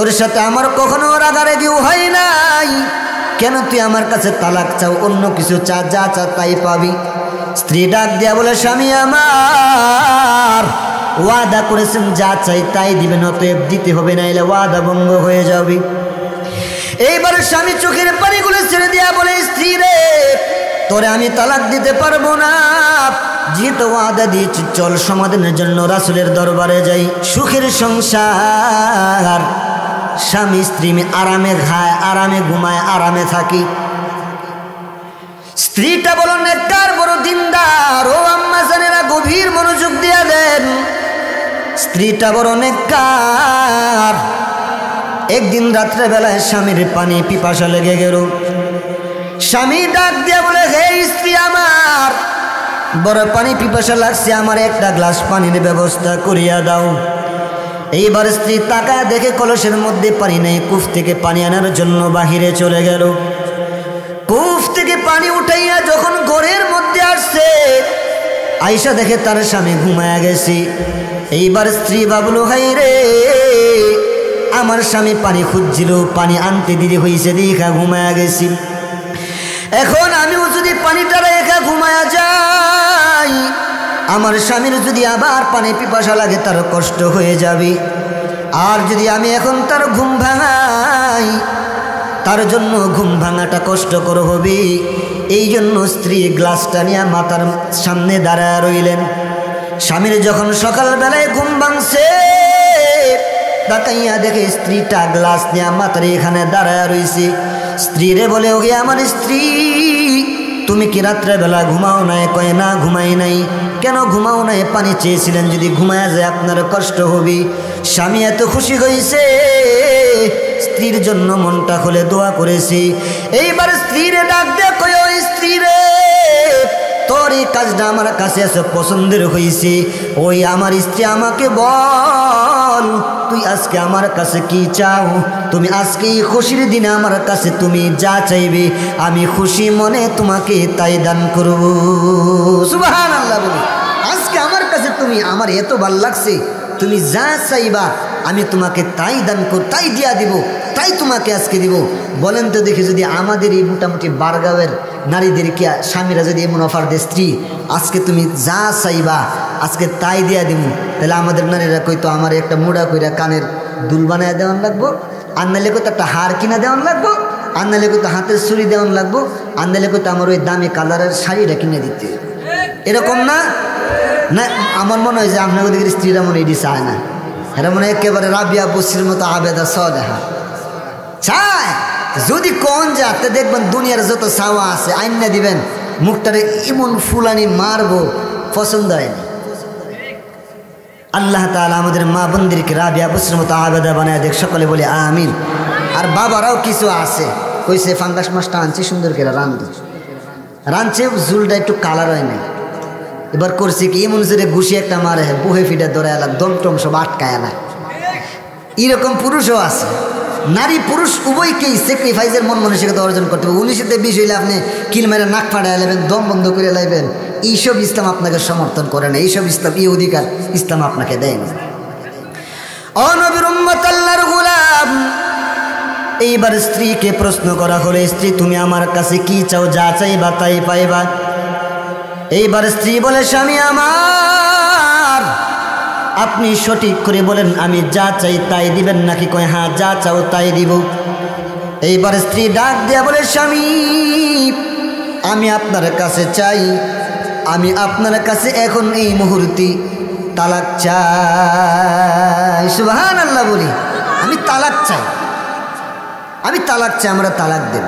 তোর সাথে আমার কখনো রাগারাগিও হয় নাই, কেন তুই আমার কাছে তালাক চাও? অন্য কিছু চা, যা চা তাই পাবি। স্ত্রী ডাক দিয়া বলে, স্বামী আমার ওয়াদা করেছেন যা চাই তাই দিবেন, অতএব দিতে হবে, নাইলে ওয়াদা ভঙ্গ হয়ে যাবে। এইবার স্বামী চোখের পানিগুলো ছেড়ে দিয়া বলে, স্ত্রী রে, তোরে আমি তালাক দিতে পারবো না, যেহেতু ওয়াদা দিয়েছি চল সমাধানের জন্য রাসূলের দরবারে যাই। সুখের সংসার, স্বামী স্ত্রী আরামে খায়, আরামে ঘুমায়, আরামে থাকি। স্ত্রীটা বলো নেককার, বড় দিনদার। ও আম্মা জানেরা গভীর মনোযোগ দিয়া দেন, স্ত্রীটা বড় নেককার। একদিন রাত্রে বেলায় স্বামীর পানি পিপাসা লেগে গেল। স্বামী ডাক দিয়া বলে, হে স্ত্রী আমার, বড় পানি পিপাসা লাগছে, আমার একটা গ্লাস পানির ব্যবস্থা করিয়া দাও। এইবার স্ত্রী তাকায় দেখে কলসের মধ্যে পানি নেই, কূপ থেকে পানি আনার জন্য বাহিরে চলে গেল। কূপ থেকে পানি উঠাইয়া যখন ঘরের মধ্যে আসছে, আয়েশা দেখে তার স্বামী ঘুমায়া গেছে। এইবার স্ত্রী ভাবলো, হাই রে, আমার স্বামী পানি খুঁজছিল, পানি আনতে দেরি হয়েছে, দেখা ঘুমায়া গেছি। এখন আমিও যদি পানিটা রেখা ঘুমায়া যাই, আমার স্বামীর যদি আবার পানি পিপাসা লাগে তার কষ্ট হয়ে যাবে। আর যদি আমি এখন তার ঘুম ভাঙাই, তার জন্য ঘুম ভাঙাটা কষ্টকর হবে। এই জন্য স্ত্রী গ্লাসটা নিয়ে মাথার সামনে দাঁড়ায় রইলেন। স্বামীর যখন সকালবেলায় ঘুম ভাঙছে, তাকাইয়া দেখে স্ত্রীটা গ্লাস নিয়ে মাথার এখানে দাঁড়ায় রইছে। স্ত্রী রে বলে, ওকে আমার স্ত্রী, তুমি কি রাত্রেবেলা ঘুমাও নাই? কয় না, ঘুমাই নাই। কেন ঘুমাও নাই? পানি চেয়েছিলেন, যদি ঘুমায়া যায় আপনার কষ্ট হবে। স্বামী এত খুশি হয়েছে, স্ত্রীর জন্য মনটা খুলে দোয়া করেছি। এইবার স্ত্রীরে ডাক দে, কয় ও স্ত্রী রে, তোর এই কাজটা আমার কাছে এসে পছন্দের হয়েছে। ওই আমার স্ত্রী আমাকে বল, তুই আজকে আমার কাছে কি চাও? তুমি আজকে এই খুশির দিনে আমার কাছে তুমি যা চাইবে, আমি খুশি মনে তোমাকে তাই দান করব। সুবহানাল্লাহ বলি, আজকে আমার কাছে তুমি, আমার এত ভাল লাগছে, তুমি যা চাইবা আমি তোমাকে তাই দান কর, তাই দিয়া দিব, তাই তোমাকে আজকে দিব। বলেন তো দেখি, যদি আমাদের এই মোটামুটি বারগাঁওয়ের নারীদেরকে স্বামীরা যদি এমন অফার দেয়, স্ত্রী আজকে তুমি যা চাইবা আজকে তাই দিয়া দিব, তাহলে আমাদের নারীরা কইতো আমার একটা মোড়া কইরা কানের দুল বানায় দেওয়ান লাগবো, আর নাহলে কইতো একটা হার কিনা দেওয়ান লাগবো, আর নাহলে কইতো হাতের ছুরি দেওয়ান লাগবো, আর নাহলে কইতো আমার ওই দামি কালারের শাড়িটা কিনে দিতে। এরকম না? না, আমার মনে হয় যে আপনাদের দিকে স্ত্রীরা মনে এটি চায় না, এরা মনে হয় একেবারে রাবিয়া বসির মতো আবেদা সদেহা চায়। যদি কোন যাতে দেখবেন দুনিয়ার যত চাওয়া আছে আইনা দিবেন, মুখটারে এমন ফুলানি মারবো, পছন্দ হয়নি। আল্লাহ তাআলা আমাদের মা বোনদেরকে রাবিয়া বসির মতো আবেদা বানায় দেখ, সকলে বলে আমিন। আর বাবারাও কিছু আছে, কইছে ফাঙ্গাস মাছটা আনছি সুন্দর করে রাঁধছে, ঝুলটা একটু কালার হয় নাই। এবার করছে কি, এমন জোরে ঘুষি একটা মারে, বুহে ফিটে ধরে এলাম, দমটম সব আটকায় না। এরকম পুরুষও আছে। নারী পুরুষ উভয়কেই স্যাক্রিফাইসের মন মানসিকতা অর্জন করতে হবে। 19-20 হইলে আপনি কিল মেরে নাক ফাটায় লাইবেন, দম বন্ধ করে লাইবেন, এইসব ইসলাম আপনাকে সমর্থন করে না, এইসব ইসলাম, এই অধিকার ইসলাম আপনাকে দেয় না। ও নবীর উম্মত, আল্লাহর গোলাম, এইবার স্ত্রীকে প্রশ্ন করা হলো, স্ত্রী তুমি আমার কাছে কি চাও? যা চাইবা তাই পাইবা। এইবার স্ত্রী বলে, স্বামী আমার, আপনি সঠিক করে বলেন, আমি যা চাই তাই দিবেন নাকি? কয় হ্যাঁ, যা চাও তাই দিব। এইবার স্ত্রী ডাক দেয়া বলে, স্বামী আমি আপনার কাছে চাই, আমি আপনার কাছে এখন এই মুহূর্তে তালাক চাই। সুবহানাল্লাহ বলি, আমি তালাক চাই, আমি তালাক চাই, আমরা তালাক দেব।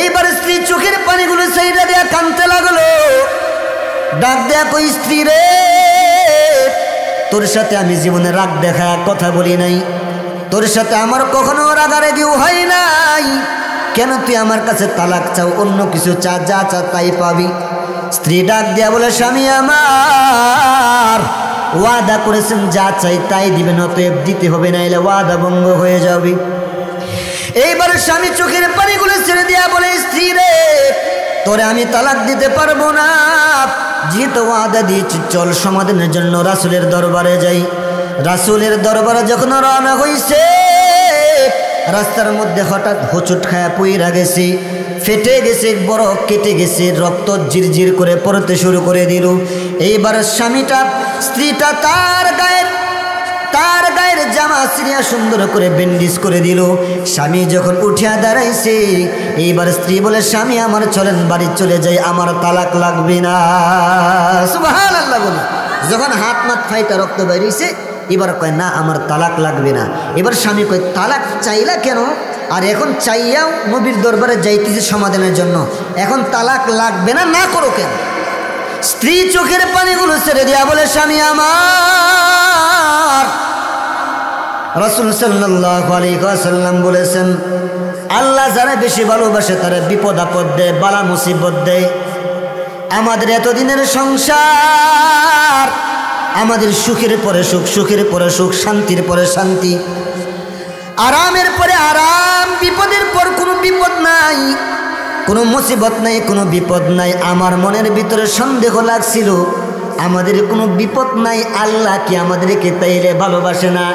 এইবার স্ত্রী চোখের পানিগুলো সেইটা দেয়া কানতে লাগলো, ডাক দেয়া কই, স্ত্রী রে, তোর সাথে আমি জীবনে রাগ দেখা কথা বলি নাই, তোর সাথে আমার কখনো রাগারাগিও হয় নাই, কেন তুই আমার কাছে তালাক চাও? অন্য কিছু চা, যা চা তাই পাবি। স্ত্রী ডাক দেয়া বলে, স্বামী আমার ওয়াদা করেছেন যা চাই তাই দিবেন, অতএব দিতে হবে, নাইলে ওয়াদা ভঙ্গ হয়ে যাবে। এইবার স্বামী চোখের পানিগুলো ছেড়ে দিয়া বলে, স্ত্রী রে, তোরে আমি তালাক দিতে পারবো না, যেহেতু ওয়াদা দিয়েছি চল সমাধানের জন্য রাসূলের দরবারে যাই। রাসূলের দরবারে যখন রওনা হইছে, রাস্তার মধ্যে হঠাৎ হোঁচট খায়া পইরা গেছে, ফেটে গেছে, বড় কেটে গেছে, রক্ত জিরজির করে পড়তে শুরু করে দিল। এইবার স্ত্রীটা তার গায়ের জামা ছিঁড়িয়া সুন্দর করে ব্যান্ডেজ করে দিল। স্বামী যখন উঠিয়া দাঁড়াইছে, এইবার স্ত্রী বলে, স্বামী আমার চলেন বাড়ি চলে যাই, আমার তালাক লাগবে না। সুবহানাল্লাহ বলে যখন হাত মাত ফাইটা রক্ত বেরিয়েছে, এবার কয় না আমার তালাক লাগবে না। এবার স্বামী কয়, তালাক চাইলা কেন? আর এখন চাইয়াও নবীর দরবারে যাইতেছে সমাধানের জন্য, এখন তালাক লাগবে না, না করো কেন? স্ত্রী চোখের পানিগুলো ছেড়ে দিয়া বলে, স্বামী আমার, রাসূল সাল্লাল্লাহু আলাইহি ওয়াসাল্লাম বলেছেন, আল্লাহ যারা বেশি ভালোবাসে তারা বিপদ আপদ দেয়, বালা মুসিবত দেয়। আমাদের এতদিনের সংসার, আমাদের সুখের পরে সুখ, সুখের পরে সুখ, শান্তির পরে শান্তি, আরামের পরে আরাম, বিপদের পর কোনো বিপদ নাই, কোনো মুসিবত নাই, কোনো বিপদ নাই। আমার মনের ভিতরে সন্দেহ লাগছিল, আমাদের কোনো বিপদ নাই, আল্লাহ কি আমাদেরকে তাইলে ভালোবাসে না?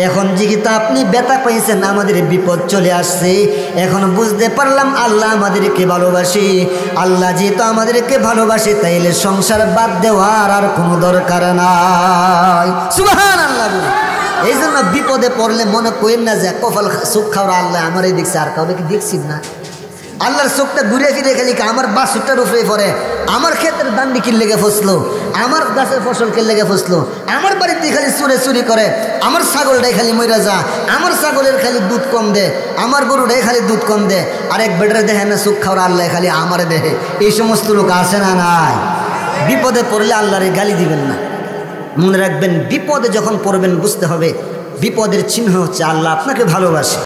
এখন যেহেতু আপনি ব্যথা পাইছেন, আমাদের বিপদ চলে আসছে, এখন বুঝতে পারলাম আল্লাহ আমাদেরকে ভালোবাসে। আল্লাহ যেহেতু আমাদেরকে ভালোবাসে, তাইলে সংসার বাদ দেওয়ার আর কোনো দরকার নাই। সুবহানাল্লাহ। এই জন্য বিপদে পড়লে মনে করেন না যে কপাল চোখ খাওয়া আল্লাহ আমারই দেখছে, আর কাউকে কি দেখছি না? আল্লাহর চোখটা ঘুরে ফিরে খালি আমার বাসুরটার উপরে পড়ে, আমার ক্ষেতের দান বিকির লেগে ফসলো, আমার গাছের ফসলকে লেগে ফসলো, আমার বাড়িতে খালি চুরি করে, আমার ছাগলটাই খালি মইরা যা, আমার ছাগলের খালি দুধ কম দে, আমার গরুটাই খালি দুধ কম দে, আরেক বেটারে দেখে না চোখ খাওয়া আল্লাহ খালি আমারে দেখে। এই সমস্ত লোক আছে না নাই? বিপদে পড়লে আল্লাহরে গালি দিবেন না। মনে রাখবেন, বিপদে যখন পড়বেন বুঝতে হবে বিপদের চিহ্ন হচ্ছে আল্লাহ আপনাকে ভালোবাসে।